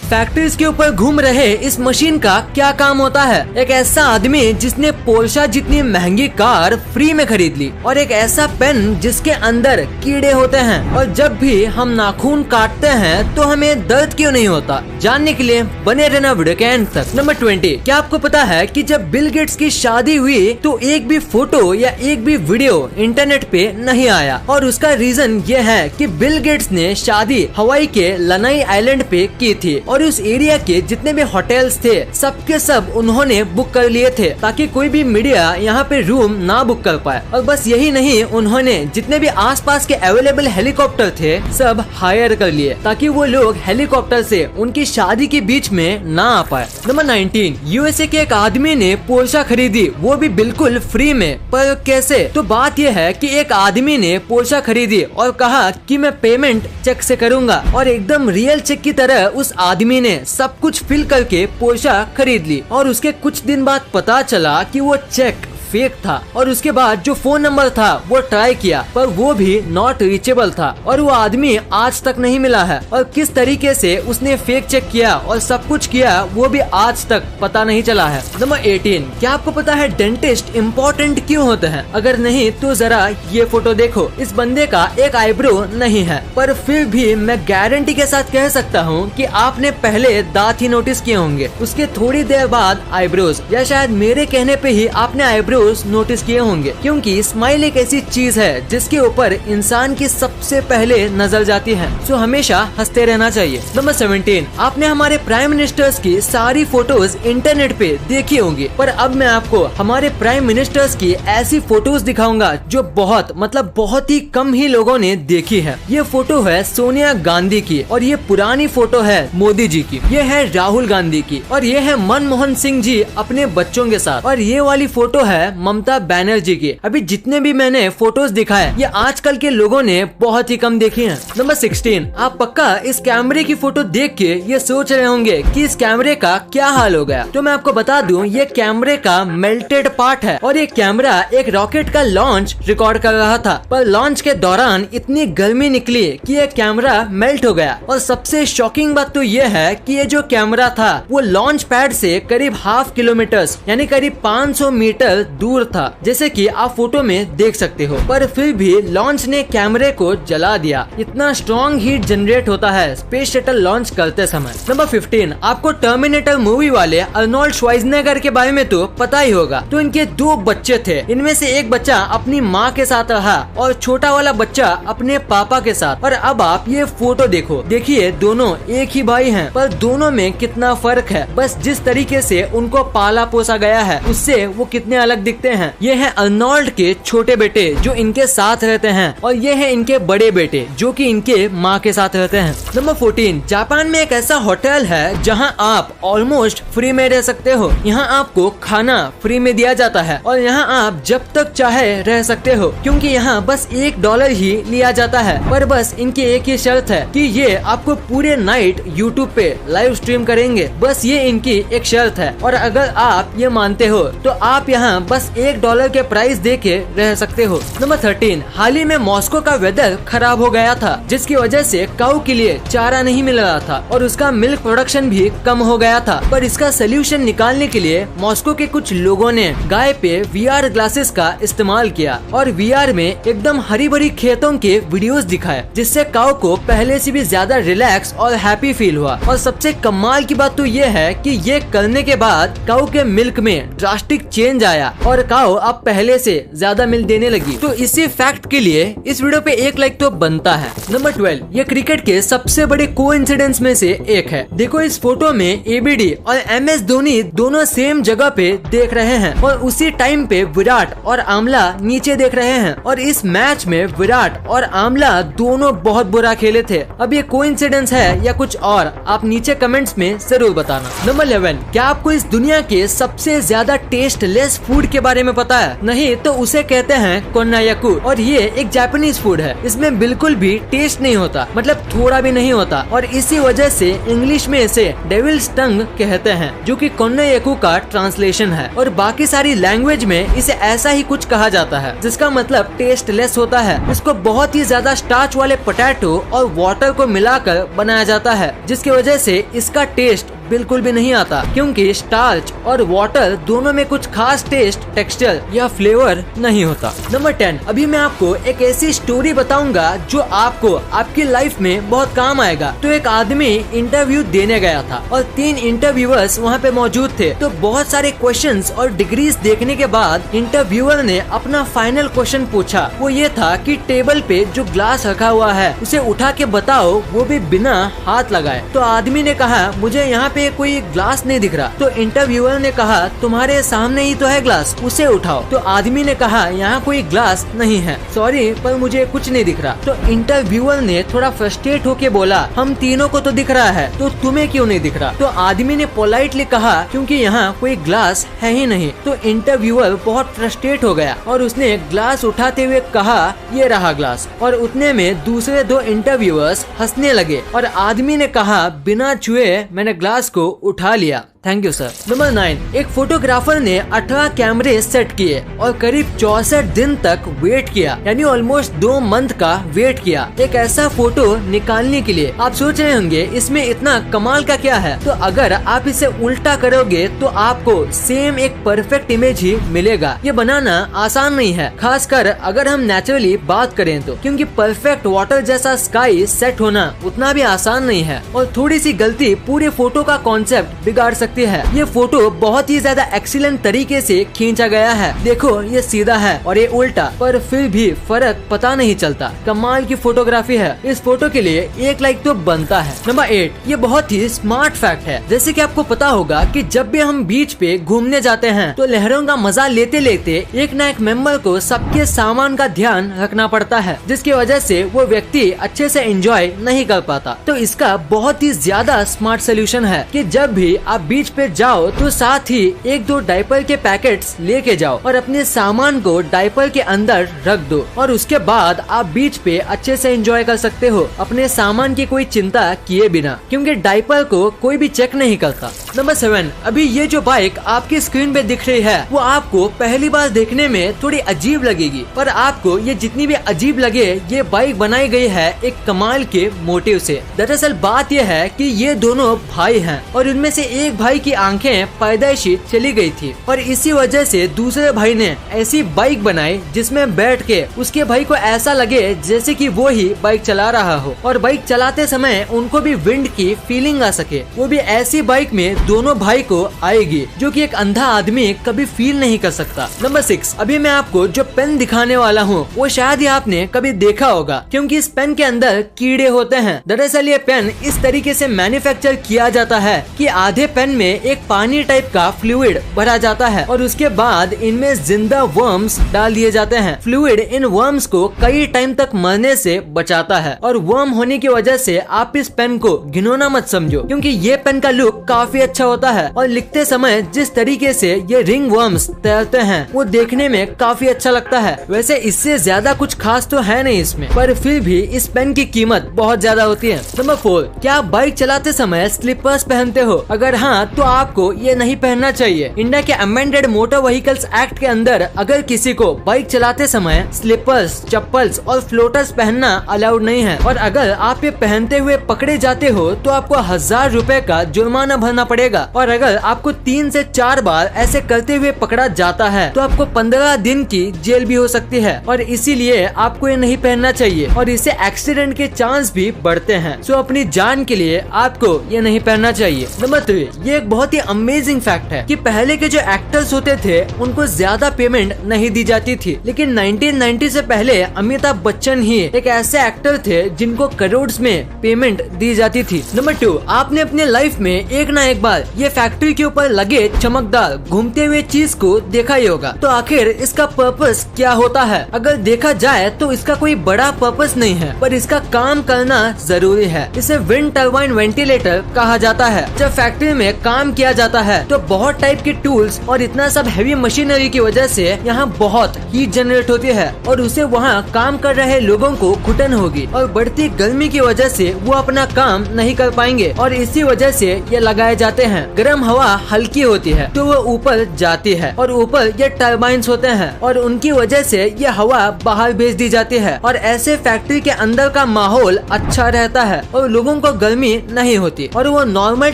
Factories के ऊपर घूम रहे इस मशीन का क्या काम होता है? एक ऐसा आदमी जिसने पोर्शा जितनी महंगी कार फ्री में खरीद ली, और एक ऐसा पेन जिसके अंदर कीड़े होते हैं, और जब भी हम नाखून काटते हैं तो हमें दर्द क्यों नहीं होता? जानने के लिए बने रहना वीडियो के एंड तक। नंबर 20, क्या आपको पता है कि जब बिल गेट्स की शादी हुई तो एक भी फोटो या एक भी वीडियो इंटरनेट पे नहीं आया, और उसका रीजन ये है कि बिल गेट्स ने शादी हवाई के लनाई आइलैंड पे की थी, और उस एरिया के जितने भी होटल्स थे सबके सब उन्होंने बुक कर लिए थे ताकि कोई भी मीडिया यहाँ पे रूम ना बुक कर पाए। और बस यही नहीं, उन्होंने जितने भी आसपास के अवेलेबल हेलीकॉप्टर थे सब हायर कर लिए ताकि वो लोग हेलीकॉप्टर से उनकी शादी के बीच में ना आ पाए। नंबर 19, यूएसए के एक आदमी ने पोर्शा खरीदी, वो भी बिल्कुल फ्री में। पर कैसे? तो बात यह है कि एक आदमी ने पोर्शा खरीदी और कहा कि मैं पेमेंट चेक से करूंगा, और एकदम रियल चेक की तरह उस आदमी ने सब कुछ फिल करके पोर्शा खरीद ली, और उसके कुछ दिन बाद पता चला कि वो चेक फेक था। और उसके बाद जो फोन नंबर था वो ट्राई किया पर वो भी नॉट रीचेबल था, और वो आदमी आज तक नहीं मिला है। और किस तरीके से उसने फेक चेक किया और सब कुछ किया वो भी आज तक पता नहीं चला है। नंबर 18, क्या आपको पता है डेंटिस्ट इम्पोर्टेंट क्यों होते हैं? अगर नहीं तो जरा ये फोटो देखो। इस बंदे का एक आईब्रो नहीं है, पर फिर भी मैं गारंटी के साथ कह सकता हूँ कि आपने पहले दांत ही नोटिस किए होंगे, उसके थोड़ी देर बाद आईब्रोज, या शायद मेरे कहने पे ही आपने आईब्रो नोटिस किए होंगे, क्योंकि स्माइल एक ऐसी चीज है जिसके ऊपर इंसान की सबसे पहले नजर जाती है, सो हमेशा हंसते रहना चाहिए। नंबर 17, आपने हमारे प्राइम मिनिस्टर्स की सारी फोटोज इंटरनेट पे देखी होंगी, पर अब मैं आपको हमारे प्राइम मिनिस्टर्स की ऐसी फोटोज दिखाऊंगा जो बहुत ही कम ही लोगों ने देखी है। ये फोटो है सोनिया गांधी की, और ये पुरानी फोटो है मोदी जी की, ये है राहुल गांधी की, और ये है मनमोहन सिंह जी अपने बच्चों के साथ, और ये वाली फोटो है ममता बनर्जी की। अभी जितने भी मैंने फोटोज दिखाए ये आजकल के लोगों ने बहुत ही कम देखी हैं। नंबर 16, आप पक्का इस कैमरे की फोटो देख के ये सोच रहे होंगे कि इस कैमरे का क्या हाल हो गया। तो मैं आपको बता दूं ये कैमरे का मेल्टेड पार्ट है, और ये कैमरा एक रॉकेट का लॉन्च रिकॉर्ड कर रहा था, पर लॉन्च के दौरान इतनी गर्मी निकली कि ये कैमरा मेल्ट हो गया। और सबसे शॉकिंग बात तो ये है कि ये जो कैमरा था वो लॉन्च पैड से करीब ½ किलोमीटर यानी करीब 500 मीटर दूर था, जैसे कि आप फोटो में देख सकते हो, पर फिर भी लॉन्च ने कैमरे को जला दिया। इतना स्ट्रॉन्ग हीट जनरेट होता है स्पेस शटल लॉन्च करते समय। नंबर 15, आपको टर्मिनेटर मूवी वाले अर्नोल्ड श्वार्ज़नेगर के बारे में तो पता ही होगा। तो इनके 2 बच्चे थे, इनमें से एक बच्चा अपनी माँ के साथ रहा और छोटा वाला बच्चा अपने पापा के साथ। और अब आप ये फोटो देखो, देखिए दोनों एक ही भाई हैं, पर दोनों में कितना फर्क है। बस जिस तरीके से उनको पाला पोसा गया है उससे वो कितने अलग दिखते हैं। ये है अर्नोल्ड के छोटे बेटे जो इनके साथ रहते हैं, और ये है इनके बड़े बेटे जो कि इनके माँ के साथ रहते हैं। नंबर 14, जापान में एक ऐसा होटल है जहां आप ऑलमोस्ट फ्री में रह सकते हो। यहाँ आपको खाना फ्री में दिया जाता है, और यहाँ आप जब तक चाहे रह सकते हो, क्योंकि यहाँ बस $1 ही लिया जाता है। पर बस इनकी एक ही शर्त है कि ये आपको पूरे नाइट यूट्यूब पे लाइव स्ट्रीम करेंगे, बस ये इनकी एक शर्त है। और अगर आप ये मानते हो तो आप यहाँ बस $1 के प्राइस दे के रह सकते हो। नंबर 13, हाल ही में मॉस्को का वेदर खराब हो गया था, जिसकी वजह से काऊ के लिए चारा नहीं मिल रहा था और उसका मिल्क प्रोडक्शन भी कम हो गया था। पर इसका सोल्यूशन निकालने के लिए मॉस्को के कुछ लोगों ने गाय पे VR ग्लासेस का इस्तेमाल किया और VR में एकदम हरी भरी खेतों के वीडियोस दिखाए, जिससे काऊ को पहले से भी ज्यादा रिलैक्स और हैप्पी फील हुआ। और सबसे कमाल की बात तो ये है कि ये करने के बाद काऊ के मिल्क में ड्रास्टिक चेंज आया और काऊ अब पहले से ज्यादा मिल्क देने लगी। तो इसी फैक्ट के लिए इस वीडियो पे 1 लाइक तो बनता है। नंबर 12, ये क्रिकेट के सबसे बड़े कोइंसिडेंस में से एक है। देखो इस फोटो में ABD और MS धोनी दोनों सेम जगह पे देख रहे हैं, और उसी टाइम पे विराट और आमला नीचे देख रहे हैं, और इस मैच में विराट और आमला दोनों बहुत बुरा खेले थे। अब ये कोइंसिडेंस है या कुछ और, आप नीचे कमेंट्स में जरूर बताना। नंबर 11, क्या आपको इस दुनिया के सबसे ज्यादा टेस्टलेस फूड के बारे में पता है? नहीं तो उसे कहते हैं कोन्नायाकू और ये एक जापानीज फूड है। इसमें बिल्कुल भी टेस्ट नहीं होता, मतलब थोड़ा भी नहीं होता, और इसी वजह से इंग्लिश में इसे डेविल्स टंग कहते हैं, जो कि कोन्नायाकू का ट्रांसलेशन है। और बाकी सारी लैंग्वेज में इसे ऐसा ही कुछ कहा जाता है, जिसका मतलब टेस्टलेस होता है। इसको बहुत ही ज्यादा स्टार्च वाले पोटैटो और वाटर को मिलाकर बनाया जाता है, जिसकी वजह से इसका टेस्ट बिल्कुल भी नहीं आता, क्योंकि स्टार्च और वाटर दोनों में कुछ खास टेस्ट, टेक्सचर या फ्लेवर नहीं होता। नंबर 10, अभी मैं आपको एक ऐसी स्टोरी बताऊंगा जो आपको आपकी लाइफ में बहुत काम आएगा। तो एक आदमी इंटरव्यू देने गया था और 3 इंटरव्यूअर्स वहाँ पे मौजूद थे। तो बहुत सारे क्वेश्चंस और डिग्रीज देखने के बाद इंटरव्यूअर ने अपना फाइनल क्वेश्चन पूछा। वो ये था कि टेबल पे जो ग्लास रखा हुआ है उसे उठा के बताओ, वो भी बिना हाथ लगाए। तो आदमी ने कहा, मुझे यहाँ पे कोई ग्लास नहीं दिख रहा। तो इंटरव्यूअर ने कहा, तुम्हारे सामने ही तो है ग्लास, उसे उठाओ। तो आदमी ने कहा, यहाँ कोई ग्लास नहीं है, सॉरी पर मुझे कुछ नहीं दिख रहा। तो इंटरव्यूअर ने थोड़ा फ्रस्ट्रेट होके बोला, हम तीनों को तो दिख रहा है, तो तुम्हें क्यों नहीं दिख रहा? तो आदमी ने पोलाइटली कहा, क्योंकि यहाँ कोई ग्लास है ही नहीं। तो इंटरव्यूअर बहुत फ्रस्ट्रेट हो गया और उसने ग्लास उठाते हुए कहा, ये रहा ग्लास। और उतने में दूसरे 2 इंटरव्यूअर्स हंसने लगे और आदमी ने कहा, बिना छुए मैंने ग्लास को उठा लिया। Thank you sir. नंबर 9, एक फोटोग्राफर ने 18 कैमरे सेट किए और करीब 64 दिन तक वेट किया, यानी ऑलमोस्ट 2 मंथ का वेट किया एक ऐसा फोटो निकालने के लिए। आप सोच रहे होंगे इसमें इतना कमाल का क्या है? तो अगर आप इसे उल्टा करोगे तो आपको सेम एक परफेक्ट इमेज ही मिलेगा। ये बनाना आसान नहीं है, खासकर अगर हम नेचुरली बात करें तो, क्योंकि परफेक्ट वाटर जैसा स्काई सेट होना उतना भी आसान नहीं है और थोड़ी सी गलती पूरे फोटो का कॉन्सेप्ट बिगाड़ सकती है। ये फोटो बहुत ही ज्यादा एक्सीलेंट तरीके से खींचा गया है। देखो ये सीधा है और ये उल्टा, पर फिर भी फर्क पता नहीं चलता। कमाल की फोटोग्राफी है। इस फोटो के लिए 1 लाइक तो बनता है। नंबर 8, ये बहुत ही स्मार्ट फैक्ट है। जैसे कि आपको पता होगा कि जब भी हम बीच पे घूमने जाते हैं तो लहरों का मजा लेते लेते एक ना एक मेंबर को सबके सामान का ध्यान रखना पड़ता है, जिसकी वजह से वो व्यक्ति अच्छे से एंजॉय नहीं कर पाता। तो इसका बहुत ही ज्यादा स्मार्ट सोल्यूशन है कि जब भी आप बीच पे जाओ तो साथ ही 1-2 डायपर के पैकेट्स लेके जाओ और अपने सामान को डायपर के अंदर रख दो और उसके बाद आप बीच पे अच्छे से एंजॉय कर सकते हो, अपने सामान की कोई चिंता किए बिना, क्योंकि डायपर को कोई भी चेक नहीं करता। नंबर 7, अभी ये जो बाइक आपकी स्क्रीन पे दिख रही है वो आपको पहली बार देखने में थोड़ी अजीब लगेगी, पर आपको ये जितनी भी अजीब लगे, ये बाइक बनाई गई है एक कमाल के मोटिव से। दरअसल बात यह है कि ये दोनों भाई हैं और इनमें से एक भाई की आंखें पैदाइशी चली गई थी और इसी वजह से दूसरे भाई ने ऐसी बाइक बनाई जिसमें बैठ के उसके भाई को ऐसा लगे जैसे कि वो ही बाइक चला रहा हो और बाइक चलाते समय उनको भी विंड की फीलिंग आ सके। वो भी ऐसी बाइक में दोनों भाई को आएगी जो कि एक अंधा आदमी कभी फील नहीं कर सकता। नंबर 6, अभी मैं आपको जो पेन दिखाने वाला हूँ वो शायद ही आपने कभी देखा होगा, क्योंकि इस पेन के अंदर कीड़े होते हैं। दरअसल ये पेन इस तरीके से मैन्युफैक्चर किया जाता है कि आधे पेन में एक पानी टाइप का फ्लूइड भरा जाता है और उसके बाद इनमें जिंदा वर्म्स डाल दिए जाते हैं। फ्लूइड इन वर्म्स को कई टाइम तक मरने से बचाता है और वर्म होने की वजह से आप इस पेन को घिनौना मत समझो, क्योंकि ये पेन का लुक काफी अच्छा होता है और लिखते समय जिस तरीके से ये रिंग वर्म्स तैरते हैं वो देखने में काफी अच्छा लगता है। वैसे इससे ज्यादा कुछ खास तो है नहीं इसमें, पर फिर भी इस पेन की कीमत बहुत ज्यादा होती है। नंबर 4, क्या आप बाइक चलाते समय स्लीपर्स पहनते हो? अगर हाँ तो आपको ये नहीं पहनना चाहिए। इंडिया के अमेंडेड मोटर व्हीकल्स एक्ट के अंदर अगर किसी को बाइक चलाते समय स्लीपर्स, चप्पल्स और फ्लोटर्स पहनना अलाउड नहीं है और अगर आप ये पहनते हुए पकड़े जाते हो तो आपको 1000 रुपए का जुर्माना भरना पड़ेगा और अगर आपको 3 से 4 बार ऐसे करते हुए पकड़ा जाता है तो आपको 15 दिन की जेल भी हो सकती है और इसीलिए आपको ये नहीं पहनना चाहिए और इससे एक्सीडेंट के चांस भी बढ़ते हैं। सो अपनी जान के लिए आपको ये नहीं पहनना चाहिए। नंबर 3, ये एक बहुत ही अमेजिंग फैक्ट है कि पहले के जो एक्टर्स होते थे उनको ज्यादा पेमेंट नहीं दी जाती थी, लेकिन 1990 से पहले अमिताभ बच्चन ही एक ऐसे एक्टर थे जिनको करोड़ में पेमेंट दी जाती थी। नंबर 2, आपने अपने लाइफ में एक ना एक बार ये फैक्ट्री के ऊपर लगे चमकदार घूमते हुए चीज को देखा ही होगा। तो आखिर इसका पर्पस क्या होता है? अगर देखा जाए तो इसका कोई बड़ा पर्पस नहीं है, पर इसका काम करना जरूरी है। इसे विंड टर्बाइन वेंटिलेटर कहा जाता है। जब फैक्ट्री में काम किया जाता है। तो बहुत टाइप के टूल्स और इतना सब हैवी मशीनरी की वजह से यहाँ बहुत हीट जनरेट होती है और उसे वहाँ काम कर रहे लोगों को घुटन होगी और बढ़ती गर्मी की वजह से वो अपना काम नहीं कर पाएंगे और इसी वजह से ये लगाए जाते हैं। गर्म हवा हल्की होती है तो वो ऊपर जाती है और ऊपर ये टर्बाइंस होते हैं और उनकी वजह से ये हवा बाहर भेज दी जाती है और ऐसे फैक्ट्री के अंदर का माहौल अच्छा रहता है और लोगों को गर्मी नहीं होती और वो नॉर्मल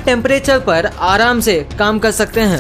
टेम्परेचर पर आराम से काम कर सकते हैं।